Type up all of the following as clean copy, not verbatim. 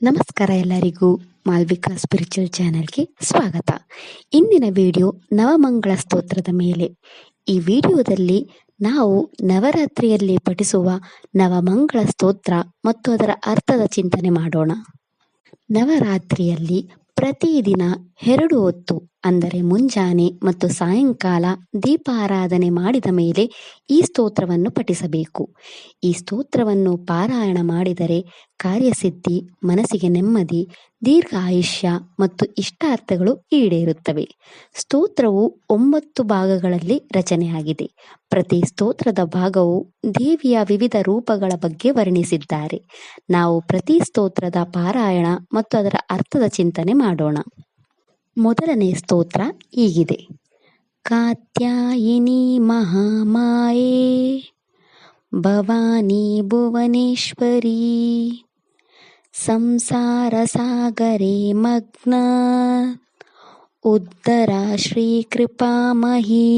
ನಮಸ್ಕಾರ ಎಲ್ಲರಿಗೂ. ಮಾಲ್ವಿಕಾ ಸ್ಪಿರಿಚುವಲ್ ಚಾನೆಲ್ಗೆ ಸ್ವಾಗತ. ಇಂದಿನ ವಿಡಿಯೋ ನವಮಂಗಳ ಸ್ತೋತ್ರದ ಮೇಲೆ. ಈ ವಿಡಿಯೋದಲ್ಲಿ ನಾವು ನವರಾತ್ರಿಯಲ್ಲಿ ಪಠಿಸುವ ನವಮಂಗಳ ಸ್ತೋತ್ರ ಮತ್ತು ಅದರ ಅರ್ಥದ ಚಿಂತನೆ ಮಾಡೋಣ. ನವರಾತ್ರಿಯಲ್ಲಿ ಪ್ರತಿದಿನ 2 ಹೊತ್ತು ಅಂದರೆ ಮುಂಜಾನೆ ಮತ್ತು ಸಾಯಂಕಾಲ ದೀಪಾರಾಧನೆ ಮಾಡಿದ ಮೇಲೆ ಈ ಸ್ತೋತ್ರವನ್ನು ಪಠಿಸಬೇಕು. ಈ ಸ್ತೋತ್ರವನ್ನು ಪಾರಾಯಣ ಮಾಡಿದರೆ ಕಾರ್ಯಸಿದ್ಧಿ, ಮನಸ್ಸಿಗೆ ನೆಮ್ಮದಿ, ದೀರ್ಘ ಆಯುಷ್ಯ ಮತ್ತು ಇಷ್ಟಾರ್ಥಗಳು ಈಡೇರುತ್ತವೆ. ಸ್ತೋತ್ರವು 9 ಭಾಗಗಳಲ್ಲಿ ರಚನೆಯಾಗಿದೆ. ಪ್ರತಿ ಸ್ತೋತ್ರದ ಭಾಗವು ದೇವಿಯ ವಿವಿಧ ರೂಪಗಳ ಬಗ್ಗೆ ವರ್ಣಿಸಿದ್ದಾರೆ. ನಾವು ಪ್ರತಿ ಸ್ತೋತ್ರದ ಪಾರಾಯಣ ಮತ್ತು ಅದರ ಅರ್ಥದ ಚಿಂತನೆ ಮಾಡೋಣ. ಮೊದಲನೇ ಸ್ತೋತ್ರ ಹೀಗಿದೆ: ಕಾತ್ಯಾಯಿನಿ ಮಹಾಮಾಯೇ ಭವಾನಿ ಭುವನೇಶ್ವರಿ ಸಂಸಾರ ಸಾಗರೇ ಮಗ್ನ ಉದ್ಧರ ಶ್ರೀ ಕೃಪಾಮಹಿ.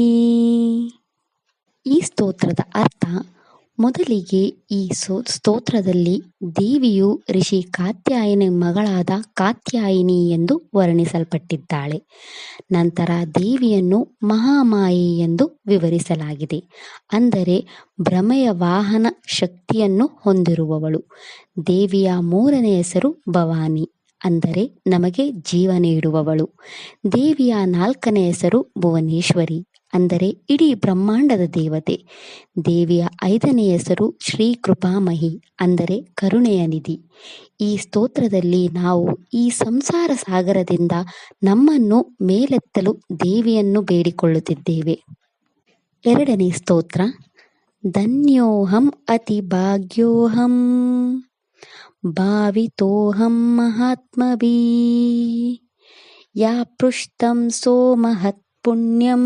ಈ ಸ್ತೋತ್ರದ ಅರ್ಥ: ಮೊದಲಿಗೆ ಈ ಸ್ತೋತ್ರದಲ್ಲಿ ದೇವಿಯು ಋಷಿ ಕಾತ್ಯಾಯನ ಮಗಳಾದ ಕಾತ್ಯಾಯಿನಿ ಎಂದು ವರ್ಣಿಸಲ್ಪಟ್ಟಿದ್ದಾಳೆ. ನಂತರ ದೇವಿಯನ್ನು ಮಹಾಮಾಯೆ ಎಂದು ವಿವರಿಸಲಾಗಿದೆ, ಅಂದರೆ ಭ್ರಮೆಯ ವಾಹನ ಶಕ್ತಿಯನ್ನು ಹೊಂದಿರುವವಳು. ದೇವಿಯ 3ನೇ ಹೆಸರು ಭವಾನಿ, ಅಂದರೆ ನಮಗೆ ಜೀವ ನೀಡುವವಳು. ದೇವಿಯ 4ನೇ ಹೆಸರು ಭುವನೇಶ್ವರಿ, ಅಂದರೆ ಇಡೀ ಬ್ರಹ್ಮಾಂಡದ ದೇವತೆ. ದೇವಿಯ 5ನೇ ಹೆಸರು ಶ್ರೀ ಕೃಪಾಮಹಿ, ಅಂದರೆ ಕರುಣೆಯ ನಿಧಿ. ಈ ಸ್ತೋತ್ರದಲ್ಲಿ ನಾವು ಈ ಸಂಸಾರ ಸಾಗರದಿಂದ ನಮ್ಮನ್ನು ಮೇಲೆತ್ತಲು ದೇವಿಯನ್ನು ಬೇಡಿಕೊಳ್ಳುತ್ತಿದ್ದೇವೆ. 2ನೇ ಸ್ತೋತ್ರ: ಧನ್ಯೋಹಂ ಅತಿ ಭಾಗ್ಯೋಹಂ ಭಾವಿತೋಹಂ ಮಹಾತ್ಮಭಿ ಯಾ ಪೃಷ್ಟಂ ಸೋ ಮಹತ್ ಪುಣ್ಯಂ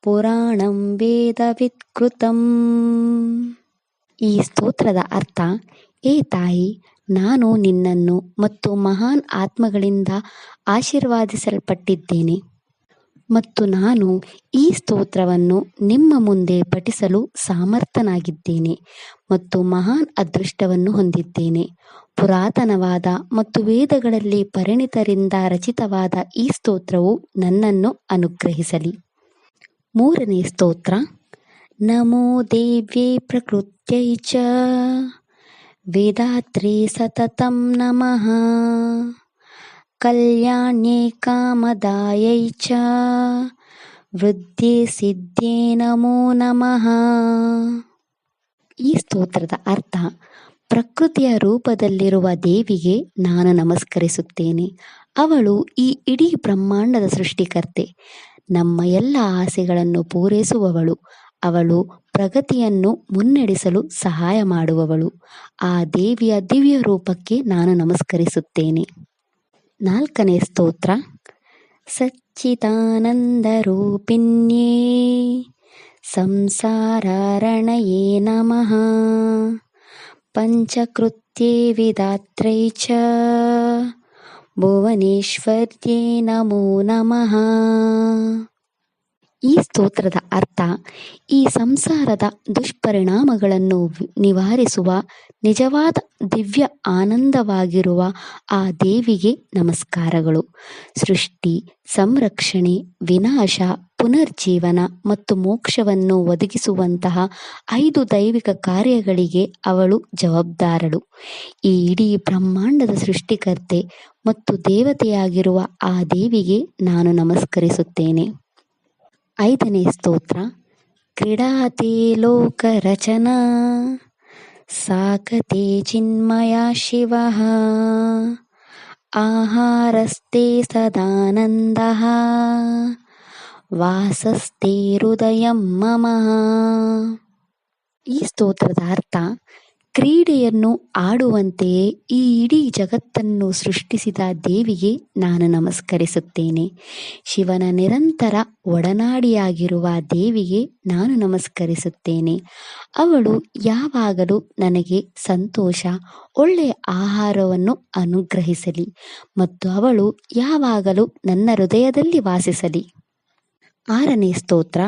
ಪುರಾಣಂ ವೇದವಿತ್ಕೃತಂ. ಈ ಸ್ತೋತ್ರದ ಅರ್ಥ: ಏ ತಾಯಿ, ನಾನು ನಿನ್ನನ್ನು ಮತ್ತು ಮಹಾನ್ ಆತ್ಮಗಳಿಂದ ಆಶೀರ್ವಾದಿಸಲ್ಪಟ್ಟಿದ್ದೇನೆ ಮತ್ತು ನಾನು ಈ ಸ್ತೋತ್ರವನ್ನು ನಿಮ್ಮ ಮುಂದೆ ಪಠಿಸಲು ಸಮರ್ಥನಾಗಿದ್ದೇನೆ ಮತ್ತು ಮಹಾನ್ ಅದೃಷ್ಟವನ್ನು ಹೊಂದಿದ್ದೇನೆ. ಪುರಾತನವಾದ ಮತ್ತು ವೇದಗಳಲ್ಲಿ ಪರಿಣಿತರಿಂದ ರಚಿತವಾದ ಈ ಸ್ತೋತ್ರವು ನನ್ನನ್ನು ಅನುಗ್ರಹಿಸಲಿ. 3ನೇ ಸ್ತೋತ್ರ: ನಮೋ ದೇವ್ಯೈ ಪ್ರಕೃತ್ಯೈ ಚ ವೇದಾತ್ರೇ ಸತತಂ ನಮಃ ಕಲ್ಯಾಣ್ಯೈ ಕಾಮದಾಯೈ ಚ ವೃದ್ಧೇ ಸಿದ್ಧೇ ನಮೋ ನಮಃ. ಈ ಸ್ತೋತ್ರದ ಅರ್ಥ: ಪ್ರಕೃತಿಯ ರೂಪದಲ್ಲಿರುವ ದೇವಿಗೆ ನಾನು ನಮಸ್ಕರಿಸುತ್ತೇನೆ. ಅವಳು ಈ ಇಡೀ ಬ್ರಹ್ಮಾಂಡದ ಸೃಷ್ಟಿಕರ್ತೆ, ನಮ್ಮ ಎಲ್ಲ ಆಸೆಗಳನ್ನು ಪೂರೈಸುವವಳು. ಅವಳು ಪ್ರಗತಿಯನ್ನು ಮುನ್ನಡೆಸಲು ಸಹಾಯ ಮಾಡುವವಳು. ಆ ದೇವಿಯ ದಿವ್ಯ ರೂಪಕ್ಕೆ ನಾನು ನಮಸ್ಕರಿಸುತ್ತೇನೆ. 4ನೇ ಸ್ತೋತ್ರ: ಸಚ್ಚಿದಾನಂದ ರೂಪಿಣ್ಯೇ ಸಂಸಾರಾರಣಯೇ ನಮಃ ಪಂಚಕೃತ್ಯೇ ವಿಧಾತ್ರೈ ಚ ಭುವನೇಶ್ವರ್ಯೇ ನಮೋ ನಮಃ. ಈ ಸ್ತೋತ್ರದ ಅರ್ಥ: ಈ ಸಂಸಾರದ ದುಷ್ಪರಿಣಾಮಗಳನ್ನು ನಿವಾರಿಸುವ ನಿಜವಾದ ದಿವ್ಯ ಆನಂದವಾಗಿರುವ ಆ ದೇವಿಗೆ ನಮಸ್ಕಾರಗಳು. ಸೃಷ್ಟಿ, ಸಂರಕ್ಷಣೆ, ವಿನಾಶ, ಪುನರ್ಜೀವನ ಮತ್ತು ಮೋಕ್ಷವನ್ನು ಒದಗಿಸುವಂತಹ 5 ದೈವಿಕ ಕಾರ್ಯಗಳಿಗೆ ಅವಳು ಜವಾಬ್ದಾರಳು. ಈ ಇಡೀ ಬ್ರಹ್ಮಾಂಡದ ಸೃಷ್ಟಿಕರ್ತೆ ಮತ್ತು ದೇವತೆಯಾಗಿರುವ ಆ ದೇವಿಗೆ ನಾನು ನಮಸ್ಕರಿಸುತ್ತೇನೆ. 5ನೇ ಸ್ತೋತ್ರ: ಕ್ರೀಡಾತೆ ಲೋಕ ರಚನಾ ಸಾಕತೆ ಚಿನ್ಮಯ ಶಿವಃ ಆಹಾರಸ್ತೆ ಸದಾನಂದಃ ವಾಸಸ್ತೆ ಹೃದಯಂ ಮಮ. ಈ ಸ್ತೋತ್ರದ ಅರ್ಥ: ಕ್ರೀಡೆಯನ್ನು ಆಡುವಂತೆಯೇ ಈ ಇಡೀ ಜಗತ್ತನ್ನು ಸೃಷ್ಟಿಸಿದ ದೇವಿಗೆ ನಾನು ನಮಸ್ಕರಿಸುತ್ತೇನೆ. ಶಿವನ ನಿರಂತರ ಒಡನಾಡಿಯಾಗಿರುವ ದೇವಿಗೆ ನಾನು ನಮಸ್ಕರಿಸುತ್ತೇನೆ. ಅವಳು ಯಾವಾಗಲೂ ನನಗೆ ಸಂತೋಷ, ಒಳ್ಳೆಯ ಆಹಾರವನ್ನು ಅನುಗ್ರಹಿಸಲಿ ಮತ್ತು ಅವಳು ಯಾವಾಗಲೂ ನನ್ನ ಹೃದಯದಲ್ಲಿ ವಾಸಿಸಲಿ. 6ನೇ ಸ್ತೋತ್ರ: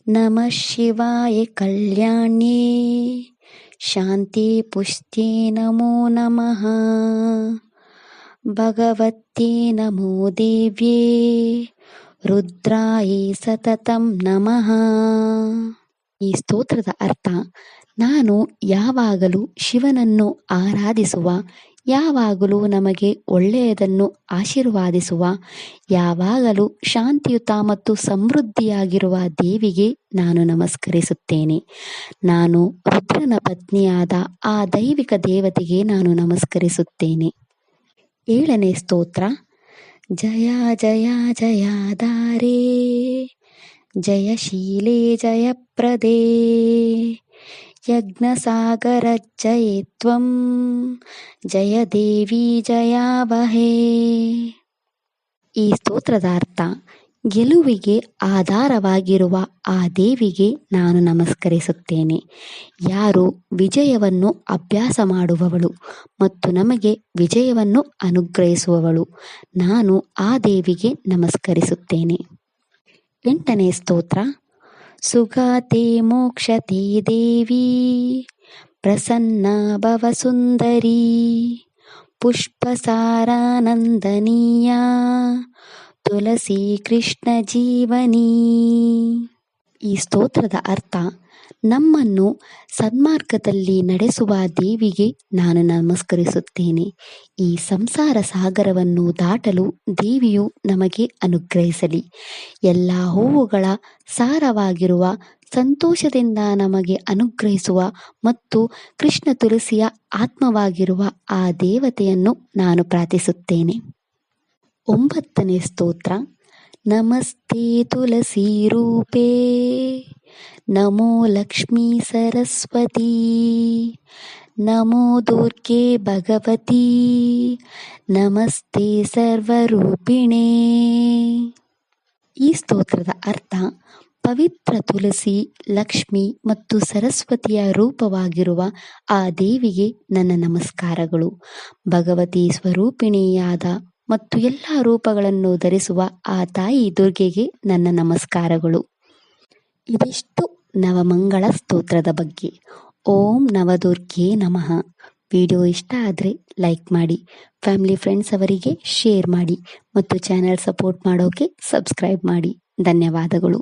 ನಮಃ ಶಿವಾಯ ಕಲ್ಯಾಣ್ಯೇ ಶಾಂತಿ ಪುಷ್ಟ್ಯೇ ನಮೋ ನಮಃ. ಭಗವತ್ಯೇ ನಮೋ ದೇವ್ಯೇ ರುದ್ರಾಯೇ ಸತತಂ ನಮಃ. ಈ ಸ್ತೋತ್ರದ ಅರ್ಥ: ನಾನು ಯಾವಾಗಲೂ ಶಿವನನ್ನು ಆರಾಧಿಸುವ, ಯಾವಾಗಲೂ ನಮಗೆ ಒಳ್ಳೆಯದನ್ನು ಆಶೀರ್ವಾದಿಸುವ, ಯಾವಾಗಲೂ ಶಾಂತಿಯುತ ಮತ್ತು ಸಮೃದ್ಧಿಯಾಗಿರುವ ದೇವಿಗೆ ನಾನು ನಮಸ್ಕರಿಸುತ್ತೇನೆ. ನಾನು ರುದ್ರನ ಪತ್ನಿಯಾದ ಆ ದೈವಿಕ ದೇವತೆಗೆ ನಾನು ನಮಸ್ಕರಿಸುತ್ತೇನೆ. 7ನೇ ಸ್ತೋತ್ರ: ಜಯ ಜಯ ಜಯಧಾರೇ ಜಯಶೀಲೇ ಜಯಪ್ರದೇ ಯಜ್ಞಸಾಗರಜ್ಜಯೇ ತ್ವಂ ಜಯ ದೇವಿ ಜಯಾವಹೇ. ಈ ಸ್ತೋತ್ರದ ಅರ್ಥ: ಗೆಲುವಿಗೆ ಆಧಾರವಾಗಿರುವ ಆ ದೇವಿಗೆ ನಾನು ನಮಸ್ಕರಿಸುತ್ತೇನೆ. ಯಾರು ವಿಜಯವನ್ನು ಅಭ್ಯಾಸ ಮಾಡುವವಳು ಮತ್ತು ನಮಗೆ ವಿಜಯವನ್ನು ಅನುಗ್ರಹಿಸುವವಳು, ನಾನು ಆ ದೇವಿಗೆ ನಮಸ್ಕರಿಸುತ್ತೇನೆ. 8ನೇ ಸ್ತೋತ್ರ: ಸುಗಾತೆ ಮೋಕ್ಷತೆ ದೇವಿ ಪ್ರಸನ್ನ ಭವ ಸುಂದರಿ ಪುಷ್ಪಸಾರಾನಂದನೀಯ ತುಳಸಿ ಕೃಷ್ಣ ಜೀವನಿ. ಈ ಸ್ತೋತ್ರದ ಅರ್ಥ: ನಮ್ಮನ್ನು ಸನ್ಮಾರ್ಗದಲ್ಲಿ ನಡೆಸುವ ದೇವಿಗೆ ನಾನು ನಮಸ್ಕರಿಸುತ್ತೇನೆ. ಈ ಸಂಸಾರ ಸಾಗರವನ್ನು ದಾಟಲು ದೇವಿಯು ನಮಗೆ ಅನುಗ್ರಹಿಸಲಿ. ಎಲ್ಲ ಹೂವುಗಳ ಸಾರವಾಗಿರುವ ಸಂತೋಷದಿಂದ ನಮಗೆ ಅನುಗ್ರಹಿಸುವ ಮತ್ತು ಕೃಷ್ಣ ತುಳಸಿಯ ಆತ್ಮವಾಗಿರುವ ಆ ದೇವತೆಯನ್ನು ನಾನು ಪ್ರಾರ್ಥಿಸುತ್ತೇನೆ. 9ನೇ ಸ್ತೋತ್ರ: ನಮಸ್ತೆ ತುಳಸಿ ರೂಪೇ ನಮೋ ಲಕ್ಷ್ಮೀ ಸರಸ್ವತಿ ನಮೋ ದುರ್ಗೆ ಭಗವತಿ ನಮಸ್ತೆ ಸರ್ವರೂಪಿಣೇ. ಈ ಸ್ತೋತ್ರದ ಅರ್ಥ: ಪವಿತ್ರ ತುಳಸಿ, ಲಕ್ಷ್ಮಿ ಮತ್ತು ಸರಸ್ವತಿಯ ರೂಪವಾಗಿರುವ ಆ ದೇವಿಗೆ ನನ್ನ ನಮಸ್ಕಾರಗಳು. ಭಗವತಿ ಸ್ವರೂಪಿಣಿಯಾದ ಮತ್ತು ಎಲ್ಲ ರೂಪಗಳನ್ನು ಧರಿಸುವ ಆ ತಾಯಿ ದುರ್ಗೆಗೆ ನನ್ನ ನಮಸ್ಕಾರಗಳು. ಇದಿಷ್ಟು ನವಮಂಗಳ ಸ್ತೋತ್ರದ ಬಗ್ಗೆ. ಓಂ ನವದುರ್ಗೆ ನಮಃ. ವಿಡಿಯೋ ಇಷ್ಟ ಆದರೆ ಲೈಕ್ ಮಾಡಿ, ಫ್ಯಾಮಿಲಿ ಫ್ರೆಂಡ್ಸ್ ಅವರಿಗೆ ಶೇರ್ ಮಾಡಿ ಮತ್ತು ಚಾನೆಲ್ ಸಪೋರ್ಟ್ ಮಾಡೋಕೆ ಸಬ್ಸ್ಕ್ರೈಬ್ ಮಾಡಿ. ಧನ್ಯವಾದಗಳು.